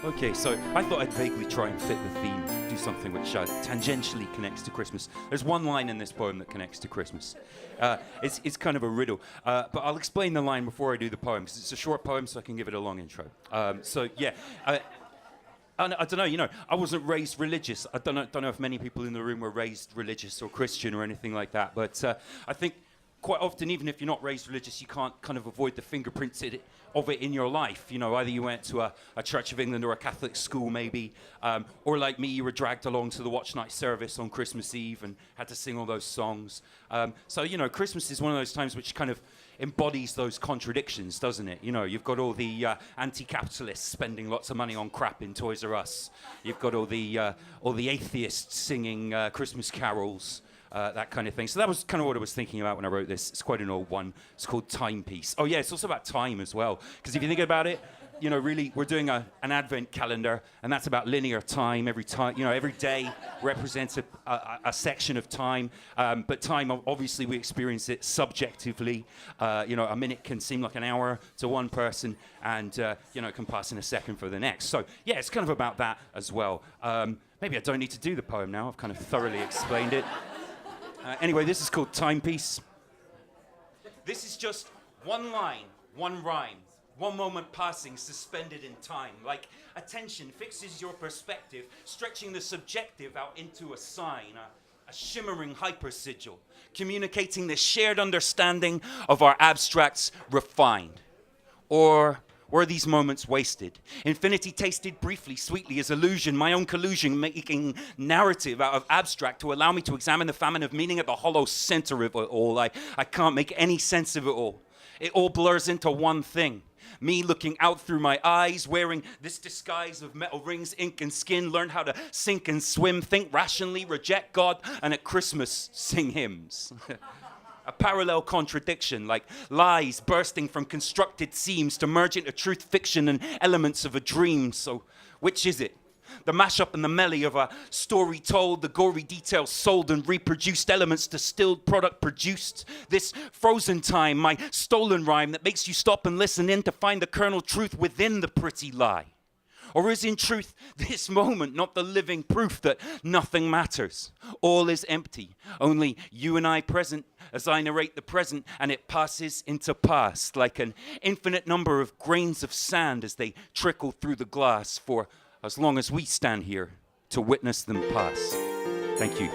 Okay, so I thought I'd vaguely try and fit the theme, do something which tangentially connects to Christmas. There's one line in this poem that connects to Christmas. It's kind of a riddle, but I'll explain the line before I do the poem, because it's a short poem, so I can give it a long intro. I don't know, I wasn't raised religious. I don't know if many people in the room were raised religious or Christian or anything like that, but I think quite often, even if you're not raised religious, you can't kind of avoid the fingerprints of it in your life. Either you went to a Church of England or a Catholic school maybe, or like me, you were dragged along to the watch night service on Christmas Eve and had to sing all those songs. Christmas is one of those times which kind of embodies those contradictions, doesn't it? You've got all the anti-capitalists spending lots of money on crap in Toys R Us. You've got all the atheists singing Christmas carols. That kind of thing. So that was kind of what I was thinking about when I wrote this. It's quite an old one. It's called Timepiece. Oh yeah, it's also about time as well. Because if you think about it, really, we're doing an advent calendar, and that's about linear time. Every day represents a section of time. But time, obviously, we experience it subjectively. A minute can seem like an hour to one person, and it can pass in a second for the next. So yeah, it's kind of about that as well. Maybe I don't need to do the poem now. I've kind of thoroughly explained it. Anyway, this is called Timepiece. This is just one line, one rhyme, one moment passing, suspended in time. Like attention fixes your perspective, stretching the subjective out into a sign, a shimmering hypersigil, communicating the shared understanding of our abstracts refined. Or were these moments wasted? Infinity tasted briefly, sweetly as illusion, my own collusion, making narrative out of abstract to allow me to examine the famine of meaning at the hollow center of it all. I can't make any sense of it all. It all blurs into one thing. Me looking out through my eyes, wearing this disguise of metal rings, ink and skin, learn how to sink and swim, think rationally, reject God, and at Christmas sing hymns. A parallel contradiction, like lies bursting from constructed seams to merge into truth, fiction, and elements of a dream. So, which is it? The mashup and the melee of a story told, the gory details sold and reproduced, elements distilled, product produced. This frozen time, my stolen rhyme that makes you stop and listen in to find the kernel truth within the pretty lie. Or is in truth this moment not the living proof that nothing matters? All is empty, only you and I present as I narrate the present, and it passes into past like an infinite number of grains of sand as they trickle through the glass for as long as we stand here to witness them pass. Thank you.